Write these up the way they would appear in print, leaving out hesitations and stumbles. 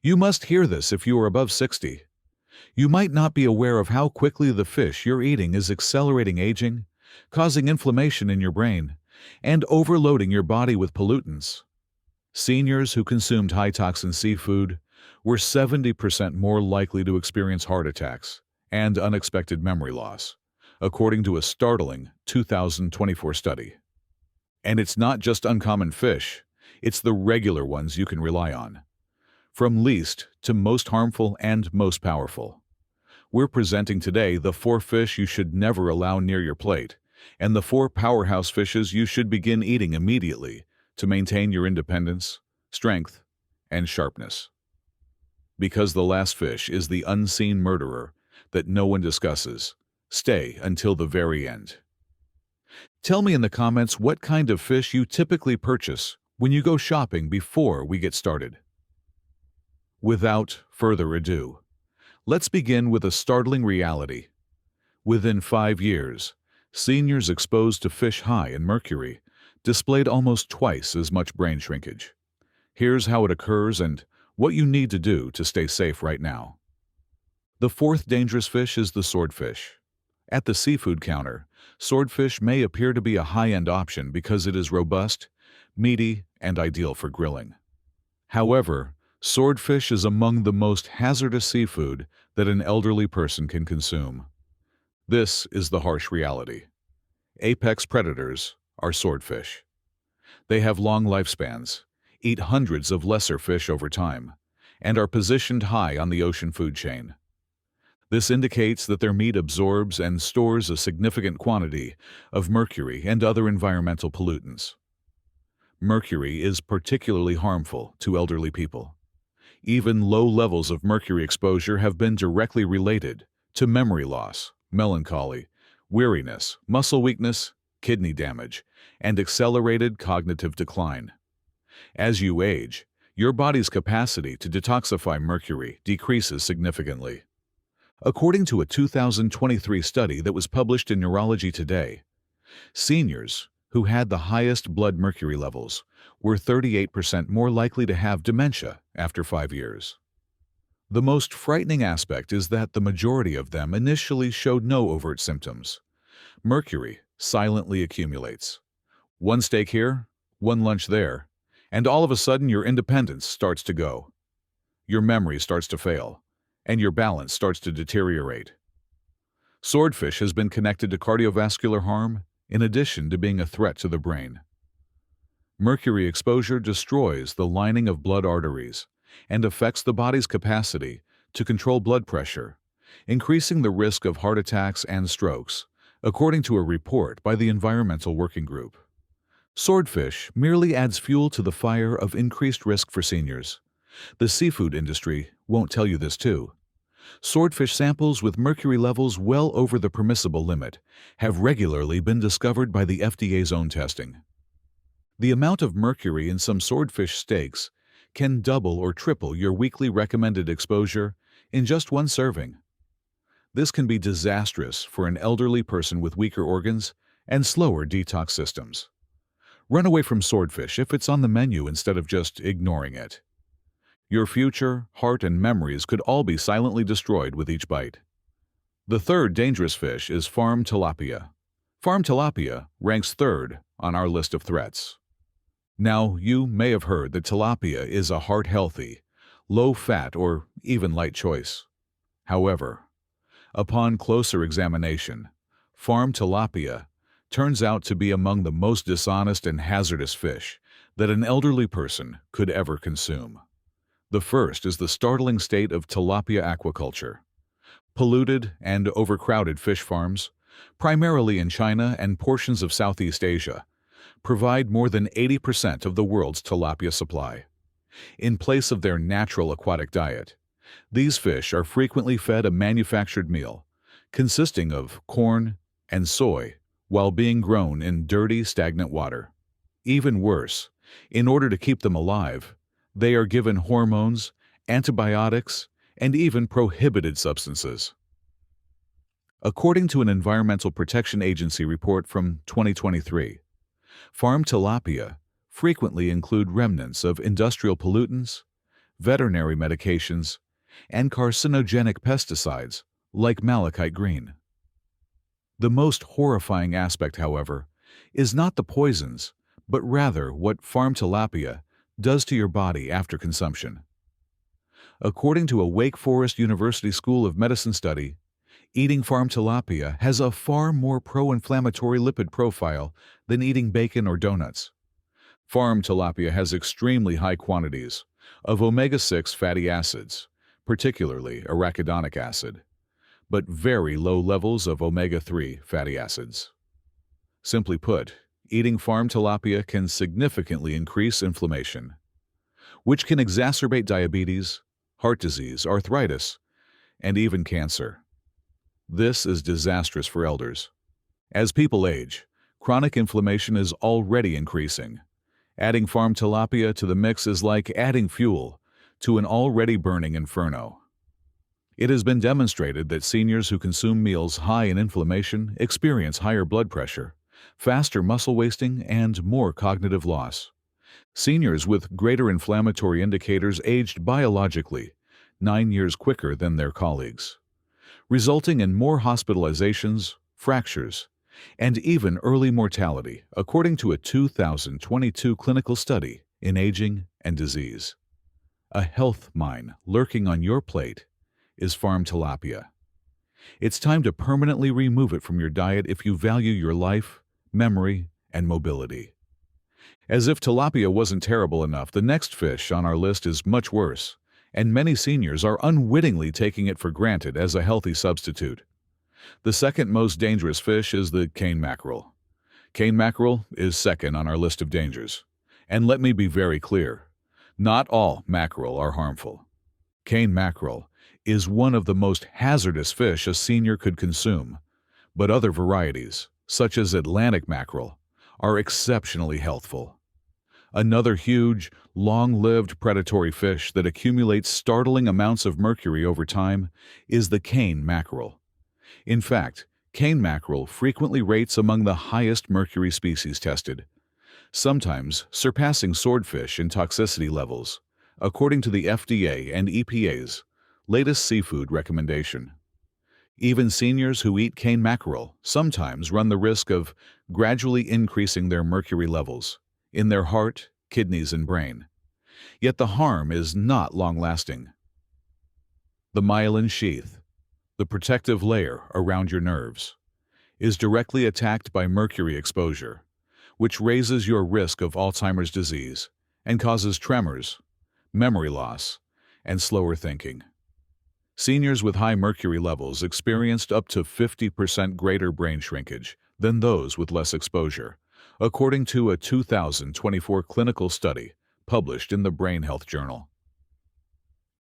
You must hear this if you are above 60. You might not be aware of how quickly the fish you're eating is accelerating aging, causing inflammation in your brain, and overloading your body with pollutants. Seniors who consumed high-toxin seafood were 70% more likely to experience heart attacks and unexpected memory loss, according to a startling 2024 study. And it's not just uncommon fish, it's the regular ones you can rely on. From least to most harmful and most powerful. We're presenting today the 4 fish you should never allow near your plate, and the 4 powerhouse fishes you should begin eating immediately to maintain your independence, strength, and sharpness. Because the last fish is the unseen murderer that no one discusses, stay until the very end. Tell me in the comments what kind of fish you typically purchase when you go shopping before we get started. Without further ado, let's begin with a startling reality. Within 5 years, seniors exposed to fish high in mercury displayed almost twice as much brain shrinkage. Here's how it occurs and what you need to do to stay safe right now. The 4th dangerous fish is the swordfish. At the seafood counter, swordfish may appear to be a high-end option because it is robust, meaty, and ideal for grilling. However, swordfish is among the most hazardous seafood that an elderly person can consume. This is the harsh reality. Apex predators are swordfish. They have long lifespans, eat hundreds of lesser fish over time, and are positioned high on the ocean food chain. This indicates that their meat absorbs and stores a significant quantity of mercury and other environmental pollutants. Mercury is particularly harmful to elderly people. Even low levels of mercury exposure have been directly related to memory loss, melancholy, weariness, muscle weakness, kidney damage, and accelerated cognitive decline. As you age, your body's capacity to detoxify mercury decreases significantly. According to a 2023 study that was published in Neurology Today, seniors who had the highest blood mercury levels were 38% more likely to have dementia after 5 years. The most frightening aspect is that the majority of them initially showed no overt symptoms. Mercury silently accumulates. One steak here, one lunch there, and all of a sudden your independence starts to go. Your memory starts to fail, and your balance starts to deteriorate. Swordfish has been connected to cardiovascular harm in addition to being a threat to the brain. Mercury exposure destroys the lining of blood arteries and affects the body's capacity to control blood pressure, increasing the risk of heart attacks and strokes, according to a report by the Environmental Working Group. Swordfish merely adds fuel to the fire of increased risk for seniors. The seafood industry won't tell you this too. Swordfish samples with mercury levels well over the permissible limit have regularly been discovered by the FDA's own testing. The amount of mercury in some swordfish steaks can double or triple your weekly recommended exposure in just one serving. This can be disastrous for an elderly person with weaker organs and slower detox systems. Run away from swordfish if it's on the menu instead of just ignoring it. Your future, heart, and memories could all be silently destroyed with each bite. The 3rd dangerous fish is farm tilapia. Farm tilapia ranks 3rd on our list of threats. Now, you may have heard that tilapia is a heart-healthy, low-fat, or even light choice. However, upon closer examination, farm tilapia turns out to be among the most dishonest and hazardous fish that an elderly person could ever consume. The first is the startling state of tilapia aquaculture. Polluted and overcrowded fish farms, primarily in China and portions of Southeast Asia, provide more than 80% of the world's tilapia supply. In place of their natural aquatic diet, these fish are frequently fed a manufactured meal consisting of corn and soy while being grown in dirty, stagnant water. Even worse, in order to keep them alive, they are given hormones, antibiotics, and even prohibited substances. According to an Environmental Protection Agency report from 2023, farm tilapia frequently include remnants of industrial pollutants, veterinary medications, and carcinogenic pesticides like malachite green. The most horrifying aspect, however, is not the poisons, but rather what farm tilapia does to your body after consumption. According to a Wake Forest University School of Medicine study, eating farm tilapia has a far more pro-inflammatory lipid profile than eating bacon or donuts. Farm tilapia has extremely high quantities of omega-6 fatty acids, particularly arachidonic acid, but very low levels of omega-3 fatty acids. Simply put, eating farm tilapia can significantly increase inflammation, which can exacerbate diabetes, heart disease, arthritis, and even cancer. This is disastrous for elders. As people age, chronic inflammation is already increasing. Adding farm tilapia to the mix is like adding fuel to an already burning inferno. It has been demonstrated that seniors who consume meals high in inflammation experience higher blood pressure, faster muscle wasting, and more cognitive loss. Seniors with greater inflammatory indicators aged biologically 9 years quicker than their colleagues, resulting in more hospitalizations, fractures, and even early mortality, according to a 2022 clinical study in Aging and Disease. A health mine lurking on your plate is farm tilapia. It's time to permanently remove it from your diet if you value your life, memory, and mobility. As if tilapia wasn't terrible enough, the next fish on our list is much worse, and many seniors are unwittingly taking it for granted as a healthy substitute. The second most dangerous fish is the cane mackerel. Cane mackerel is second on our list of dangers. And let me be very clear, not all mackerel are harmful. Cane mackerel is one of the most hazardous fish a senior could consume, but other varieties, such as Atlantic mackerel, are exceptionally healthful. Another huge, long-lived predatory fish that accumulates startling amounts of mercury over time is the cane mackerel. In fact, cane mackerel frequently rates among the highest mercury species tested, sometimes surpassing swordfish in toxicity levels, according to the FDA and EPA's latest seafood recommendation. Even seniors who eat cane mackerel sometimes run the risk of gradually increasing their mercury levels in their heart, kidneys, and brain. Yet the harm is not long-lasting. The myelin sheath, the protective layer around your nerves, is directly attacked by mercury exposure, which raises your risk of Alzheimer's disease and causes tremors, memory loss, and slower thinking. Seniors with high mercury levels experienced up to 50% greater brain shrinkage than those with less exposure, according to a 2024 clinical study published in the Brain Health Journal.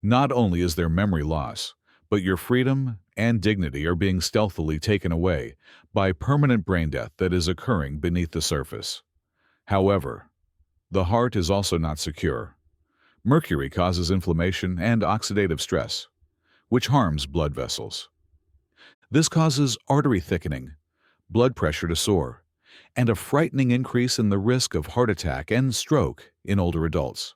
Not only is there memory loss, but your freedom and dignity are being stealthily taken away by permanent brain death that is occurring beneath the surface. However, the heart is also not secure. Mercury causes inflammation and oxidative stress, which harms blood vessels. This causes artery thickening, blood pressure to soar, and a frightening increase in the risk of heart attack and stroke in older adults.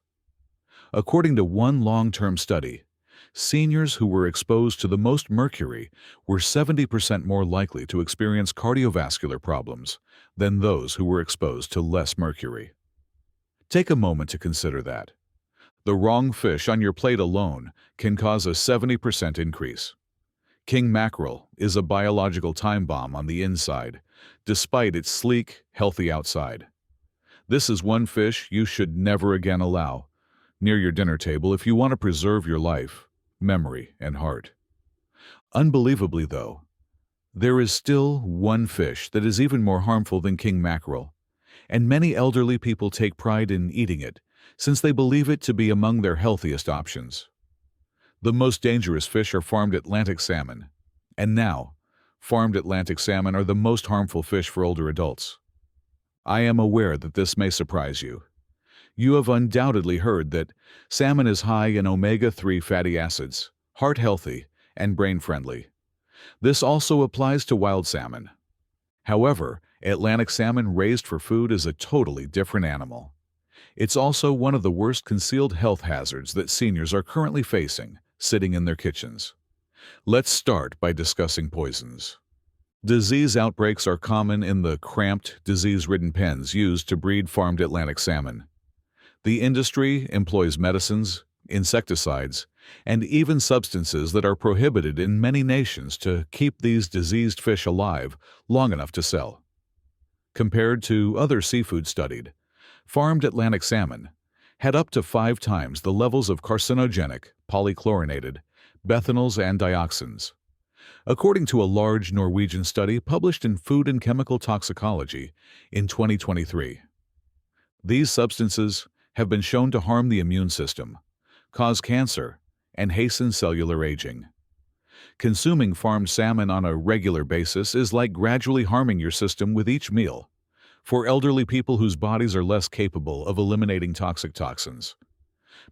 According to one long-term study, seniors who were exposed to the most mercury were 70% more likely to experience cardiovascular problems than those who were exposed to less mercury. Take a moment to consider that. The wrong fish on your plate alone can cause a 70% increase. King mackerel is a biological time bomb on the inside, despite its sleek, healthy outside. This is one fish you should never again allow near your dinner table if you want to preserve your life, memory, and heart. Unbelievably, though, there is still one fish that is even more harmful than king mackerel, and many elderly people take pride in eating it since they believe it to be among their healthiest options. The most dangerous fish are farmed Atlantic salmon, and now, farmed Atlantic salmon are the most harmful fish for older adults. I am aware that this may surprise you. You have undoubtedly heard that salmon is high in omega-3 fatty acids, heart-healthy, and brain-friendly. This also applies to wild salmon. However, Atlantic salmon raised for food is a totally different animal. It's also one of the worst concealed health hazards that seniors are currently facing, sitting in their kitchens. Let's start by discussing poisons. Disease outbreaks are common in the cramped, disease-ridden pens used to breed farmed Atlantic salmon. The industry employs medicines, insecticides, and even substances that are prohibited in many nations to keep these diseased fish alive long enough to sell. Compared to other seafood studied, farmed Atlantic salmon had up to 5 times the levels of carcinogenic, polychlorinated, bethanols and dioxins. According to a large Norwegian study published in Food and Chemical Toxicology in 2023. These substances have been shown to harm the immune system, cause cancer, and hasten cellular aging. Consuming farmed salmon on a regular basis is like gradually harming your system with each meal, for elderly people whose bodies are less capable of eliminating toxic toxins.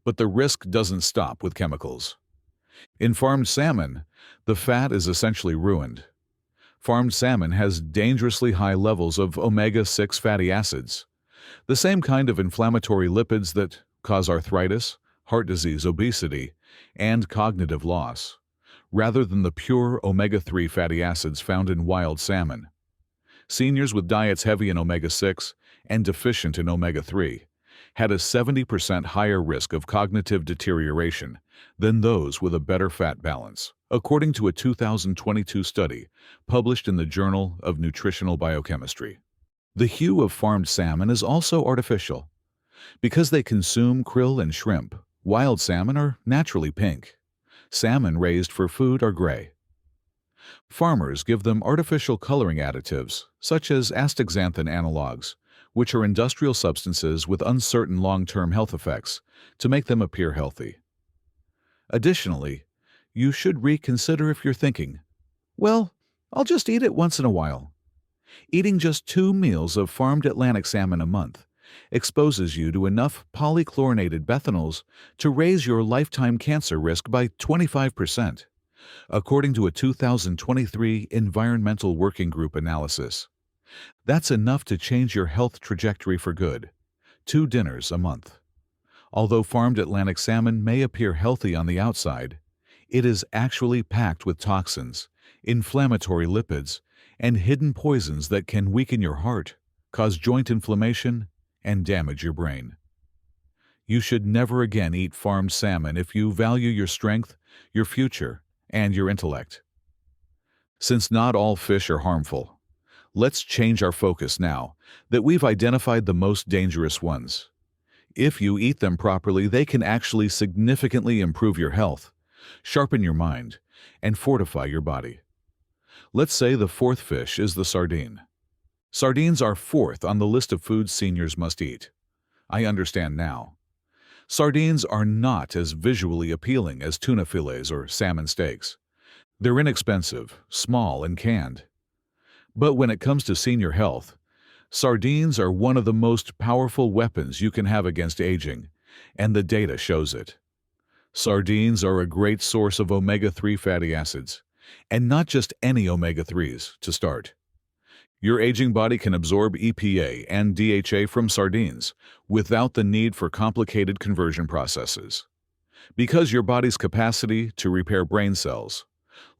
But the risk doesn't stop with chemicals. In farmed salmon, the fat is essentially ruined. Farmed salmon has dangerously high levels of omega-6 fatty acids, the same kind of inflammatory lipids that cause arthritis, heart disease, obesity, and cognitive loss, rather than the pure omega-3 fatty acids found in wild salmon. Seniors with diets heavy in omega-6 and deficient in omega-3 had a 70% higher risk of cognitive deterioration than those with a better fat balance, according to a 2022 study published in the Journal of Nutritional Biochemistry. The hue of farmed salmon is also artificial. Because they consume krill and shrimp, wild salmon are naturally pink. Salmon raised for food are gray. Farmers give them artificial coloring additives, such as astaxanthin analogs, which are industrial substances with uncertain long-term health effects, to make them appear healthy. Additionally, you should reconsider if you're thinking, well, I'll just eat it once in a while. Eating just 2 meals of farmed Atlantic salmon a month exposes you to enough polychlorinated bethanols to raise your lifetime cancer risk by 25%, according to a 2023 Environmental Working Group analysis. That's enough to change your health trajectory for good. 2 dinners a month. Although farmed Atlantic salmon may appear healthy on the outside, it is actually packed with toxins, inflammatory lipids, and hidden poisons that can weaken your heart, cause joint inflammation, and damage your brain. You should never again eat farmed salmon if you value your strength, your future, and your intellect. Since not all fish are harmful, let's change our focus now that we've identified the most dangerous ones. If you eat them properly, they can actually significantly improve your health, sharpen your mind, and fortify your body. Let's say the 4th fish is the sardine. Sardines are 4th on the list of foods seniors must eat. I understand now. Sardines are not as visually appealing as tuna fillets or salmon steaks. They're inexpensive, small, and canned. But when it comes to senior health, sardines are one of the most powerful weapons you can have against aging, and the data shows it. Sardines are a great source of omega-3 fatty acids, and not just any omega-3s to start. Your aging body can absorb EPA and DHA from sardines without the need for complicated conversion processes. Because your body's capacity to repair brain cells,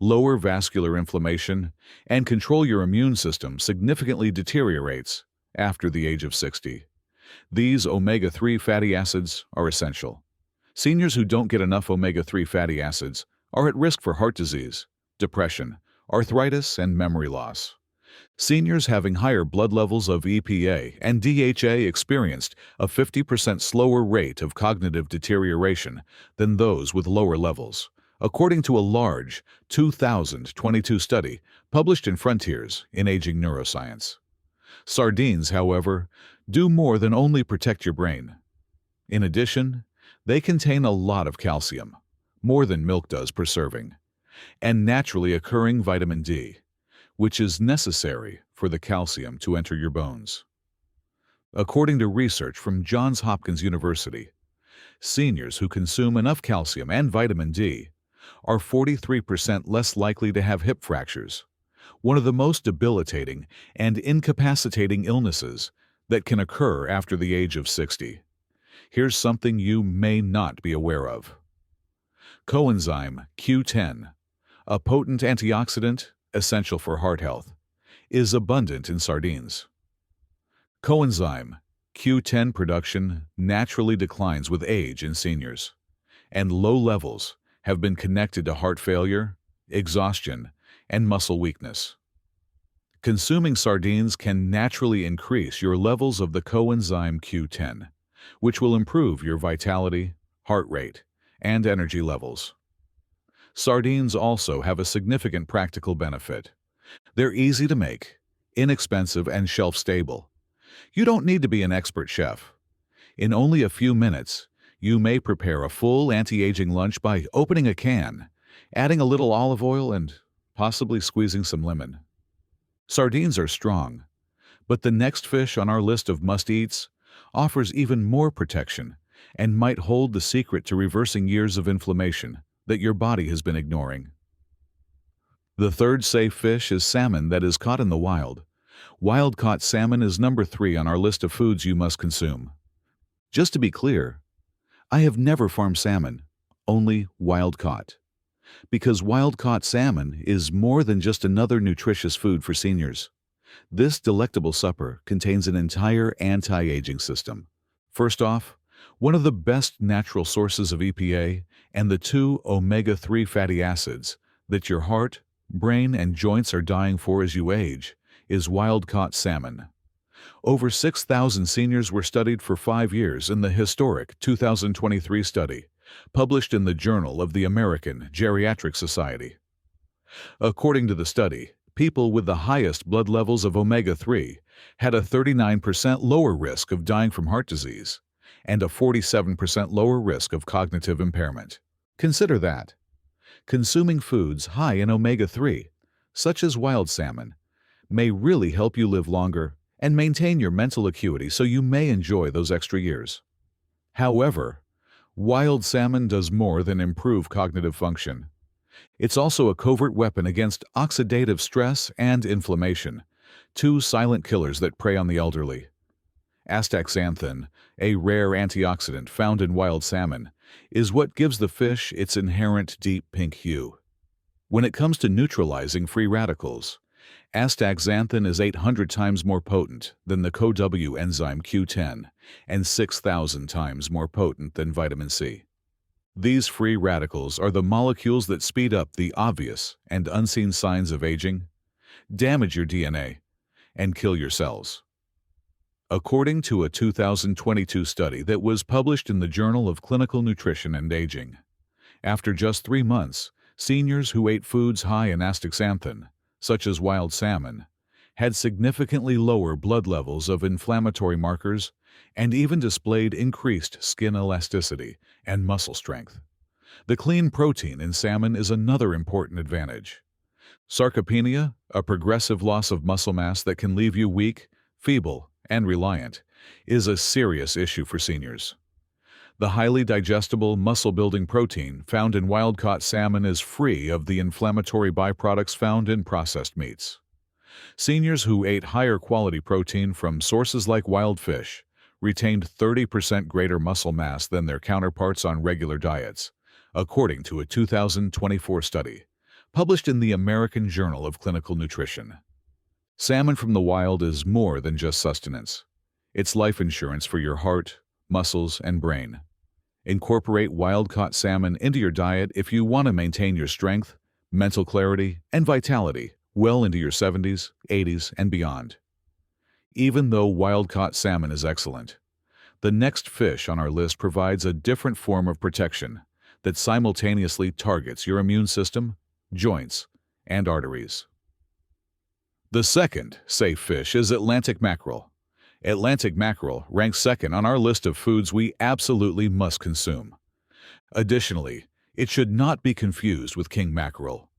lower vascular inflammation, and control your immune system significantly deteriorates after the age of 60. These omega-3 fatty acids are essential. Seniors who don't get enough omega-3 fatty acids are at risk for heart disease, depression, arthritis, and memory loss. Seniors having higher blood levels of EPA and DHA experienced a 50% slower rate of cognitive deterioration than those with lower levels, according to a large 2022 study published in Frontiers in Aging Neuroscience. Sardines, however, do more than only protect your brain. In addition, they contain a lot of calcium, more than milk does per serving, and naturally occurring vitamin D, which is necessary for the calcium to enter your bones. According to research from Johns Hopkins University, seniors who consume enough calcium and vitamin D are 43% less likely to have hip fractures, one of the most debilitating and incapacitating illnesses that can occur after the age of 60. Here's something you may not be aware of. Coenzyme Q10, a potent antioxidant essential for heart health, is abundant in sardines. Coenzyme Q10 production naturally declines with age in seniors, and low levels have been connected to heart failure, exhaustion, and muscle weakness. Consuming sardines can naturally increase your levels of the coenzyme Q10, which will improve your vitality, heart rate, and energy levels. Sardines also have a significant practical benefit. They're easy to make, inexpensive, and shelf-stable. You don't need to be an expert chef. In only a few minutes, you may prepare a full anti-aging lunch by opening a can, adding a little olive oil, and possibly squeezing some lemon. Sardines are strong, but the next fish on our list of must-eats offers even more protection and might hold the secret to reversing years of inflammation that your body has been ignoring. The third safe fish is salmon that is caught in the wild. Wild-caught salmon is number 3 on our list of foods you must consume. Just to be clear, I have never farmed salmon, only wild-caught. Because wild-caught salmon is more than just another nutritious food for seniors. This delectable supper contains an entire anti-aging system. First off, one of the best natural sources of EPA and the 2 omega-3 fatty acids that your heart, brain, and joints are dying for as you age is wild-caught salmon. Over 6,000 seniors were studied for 5 years in the historic 2023 study, published in the Journal of the American Geriatric Society. According to the study, people with the highest blood levels of omega-3 had a 39% lower risk of dying from heart disease and a 47% lower risk of cognitive impairment. Consider that. Consuming foods high in omega-3, such as wild salmon, may really help you live longer and maintain your mental acuity so you may enjoy those extra years. However, wild salmon does more than improve cognitive function. It's also a covert weapon against oxidative stress and inflammation, 2 silent killers that prey on the elderly. Astaxanthin, a rare antioxidant found in wild salmon, is what gives the fish its inherent deep pink hue. When it comes to neutralizing free radicals, astaxanthin is 800 times more potent than the CoW enzyme Q10 and 6,000 times more potent than vitamin C. These free radicals are the molecules that speed up the obvious and unseen signs of aging, damage your DNA, and kill your cells. According to a 2022 study that was published in the Journal of Clinical Nutrition and Aging, after just 3 months, seniors who ate foods high in astaxanthin, such as wild salmon, had significantly lower blood levels of inflammatory markers and even displayed increased skin elasticity and muscle strength. The clean protein in salmon is another important advantage. Sarcopenia, a progressive loss of muscle mass that can leave you weak, feeble, and reliant, is a serious issue for seniors. The highly digestible, muscle-building protein found in wild-caught salmon is free of the inflammatory byproducts found in processed meats. Seniors who ate higher quality protein from sources like wild fish retained 30% greater muscle mass than their counterparts on regular diets, according to a 2024 study, published in the American Journal of Clinical Nutrition. Salmon from the wild is more than just sustenance. It's life insurance for your heart, muscles, and brain. Incorporate wild-caught salmon into your diet if you want to maintain your strength, mental clarity, and vitality well into your 70s, 80s, and beyond. Even though wild-caught salmon is excellent, the next fish on our list provides a different form of protection that simultaneously targets your immune system, joints, and arteries. The second safe fish is Atlantic mackerel. Atlantic mackerel ranks second on our list of foods we absolutely must consume. Additionally, it should not be confused with king mackerel,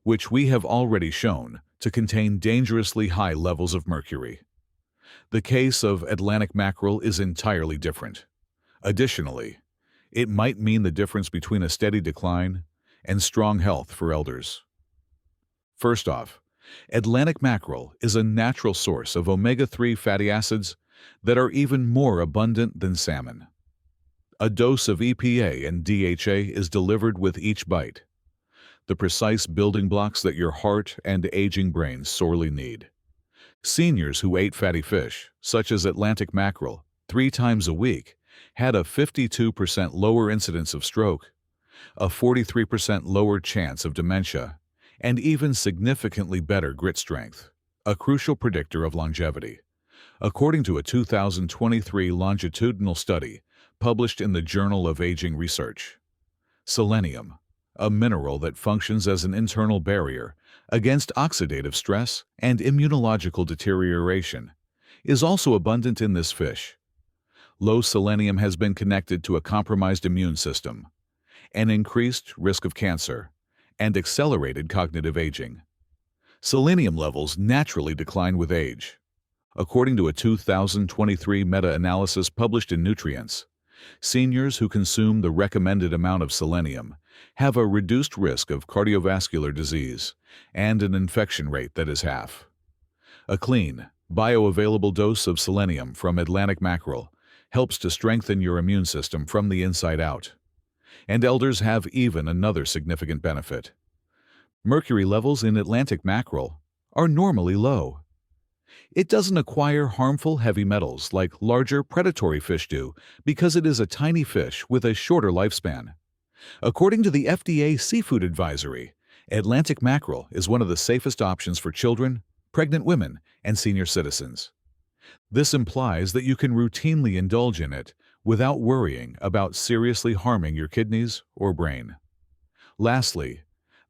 which we have already shown to contain dangerously high levels of mercury. The case of Atlantic mackerel is entirely different. Additionally, it might mean the difference between a steady decline and strong health for elders. First off, Atlantic mackerel is a natural source of omega-3 fatty acids that are even more abundant than salmon. A dose of EPA and DHA is delivered with each bite, the precise building blocks that your heart and aging brain sorely need. Seniors who ate fatty fish, such as Atlantic mackerel, 3 times a week, had a 52% lower incidence of stroke, a 43% lower chance of dementia, and even significantly better grit strength, a crucial predictor of longevity. According to a 2023 longitudinal study published in the Journal of Aging Research. Selenium, a mineral that functions as an internal barrier against oxidative stress and immunological deterioration, is also abundant in this fish. Low selenium has been connected to a compromised immune system, an increased risk of cancer, and accelerated cognitive aging. Selenium levels naturally decline with age. According to a 2023 meta-analysis published in Nutrients, seniors who consume the recommended amount of selenium have a reduced risk of cardiovascular disease and an infection rate that is half. A clean, bioavailable dose of selenium from Atlantic mackerel helps to strengthen your immune system from the inside out. And elders have even another significant benefit. Mercury levels in Atlantic mackerel are normally low. It doesn't acquire harmful heavy metals like larger predatory fish do because it is a tiny fish with a shorter lifespan. According to the FDA Seafood Advisory, Atlantic mackerel is one of the safest options for children, pregnant women, and senior citizens. This implies that you can routinely indulge in it without worrying about seriously harming your kidneys or brain. Lastly,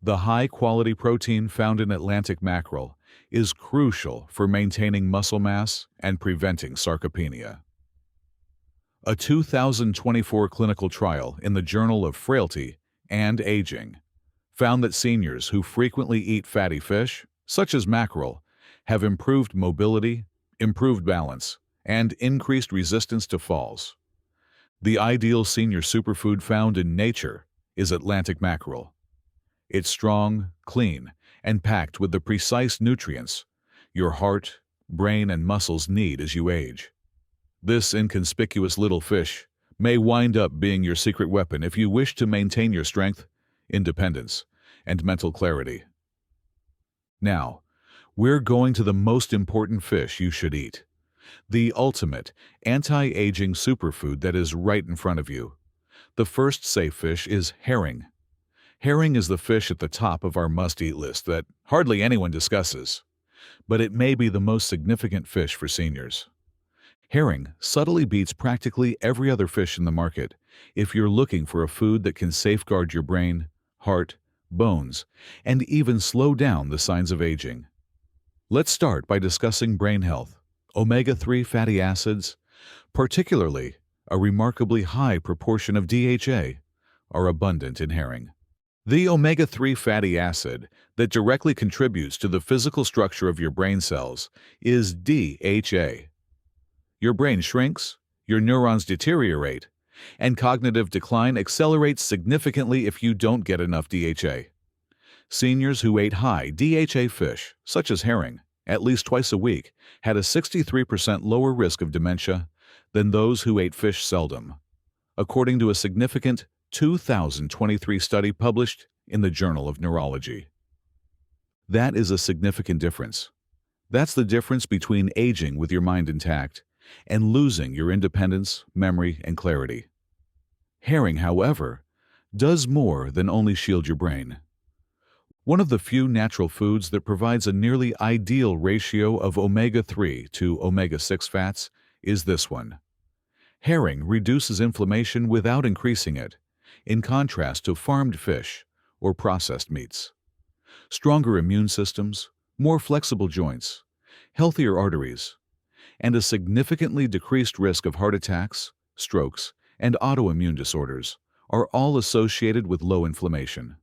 the high-quality protein found in Atlantic mackerel is crucial for maintaining muscle mass and preventing sarcopenia. A 2024 clinical trial in the Journal of Frailty and Aging found that seniors who frequently eat fatty fish, such as mackerel, have improved mobility, improved balance, and increased resistance to falls. The ideal senior superfood found in nature is Atlantic mackerel. It's strong, clean, and packed with the precise nutrients your heart, brain, and muscles need as you age. This inconspicuous little fish may wind up being your secret weapon if you wish to maintain your strength, independence, and mental clarity. Now, we're going to the most important fish you should eat. The ultimate anti-aging superfood that is right in front of you. The first safe fish is herring. Herring is the fish at the top of our must-eat list that hardly anyone discusses, but it may be the most significant fish for seniors. Herring subtly beats practically every other fish in the market if you're looking for a food that can safeguard your brain, heart, bones, and even slow down the signs of aging. Let's start by discussing brain health. Omega-3 fatty acids, particularly a remarkably high proportion of DHA, are abundant in herring. The omega-3 fatty acid that directly contributes to the physical structure of your brain cells is DHA. Your brain shrinks, your neurons deteriorate, and cognitive decline accelerates significantly if you don't get enough DHA. Seniors who ate high DHA fish, such as herring, at least twice a week, had a 63% lower risk of dementia than those who ate fish seldom, according to a significant 2023 study published in the Journal of Neurology. That is a significant difference. That's the difference between aging with your mind intact and losing your independence, memory, and clarity. Herring, however, does more than only shield your brain. One of the few natural foods that provides a nearly ideal ratio of omega-3 to omega-6 fats is this one. Herring reduces inflammation without increasing it, in contrast to farmed fish or processed meats. Stronger immune systems, more flexible joints, healthier arteries, and a significantly decreased risk of heart attacks, strokes, and autoimmune disorders are all associated with low inflammation.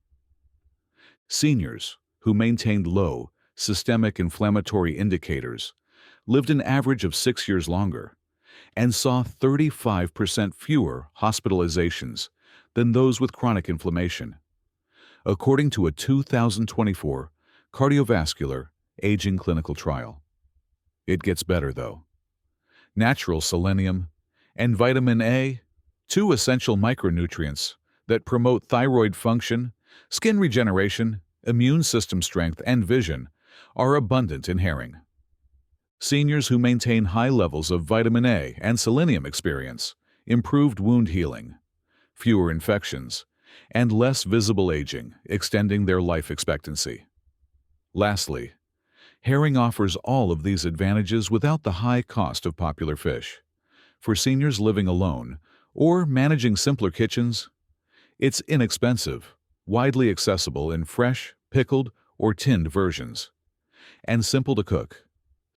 Seniors who maintained low systemic inflammatory indicators lived an average of 6 years longer and saw 35% fewer hospitalizations than those with chronic inflammation, according to a 2024 cardiovascular aging clinical trial. It gets better, though. Natural selenium and vitamin A 2 essential micronutrients that promote thyroid function, skin regeneration, immune system strength, and vision are abundant in herring. Seniors who maintain high levels of vitamin A and selenium experience improved wound healing, fewer infections, and less visible aging, extending their life expectancy. Lastly, herring offers all of these advantages without the high cost of popular fish. For seniors living alone or managing simpler kitchens, it's inexpensive, widely accessible in fresh, pickled, or tinned versions, and simple to cook.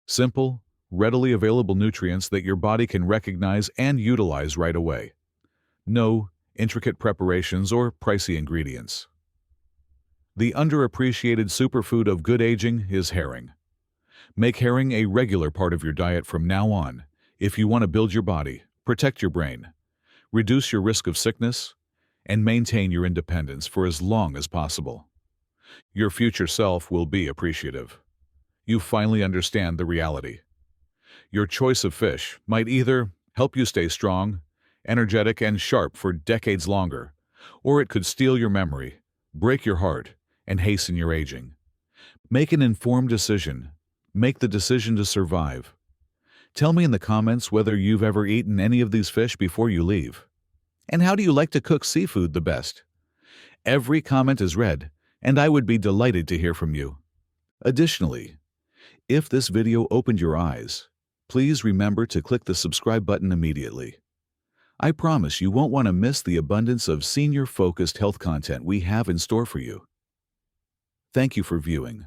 Simple, readily available nutrients that your body can recognize and utilize right away. No intricate preparations or pricey ingredients. The underappreciated superfood of good aging is herring. Make herring a regular part of your diet from now on if you want to build your body, protect your brain, reduce your risk of sickness, and maintain your independence for as long as possible. Your future self will be appreciative. You finally understand the reality. Your choice of fish might either help you stay strong, energetic, and sharp for decades longer, or it could steal your memory, break your heart, and hasten your aging. Make an informed decision. Make the decision to survive. Tell me in the comments whether you've ever eaten any of these fish before you leave. And how do you like to cook seafood the best? Every comment is read, and I would be delighted to hear from you. Additionally, if this video opened your eyes, please remember to click the subscribe button immediately. I promise you won't want to miss the abundance of senior-focused health content we have in store for you. Thank you for viewing.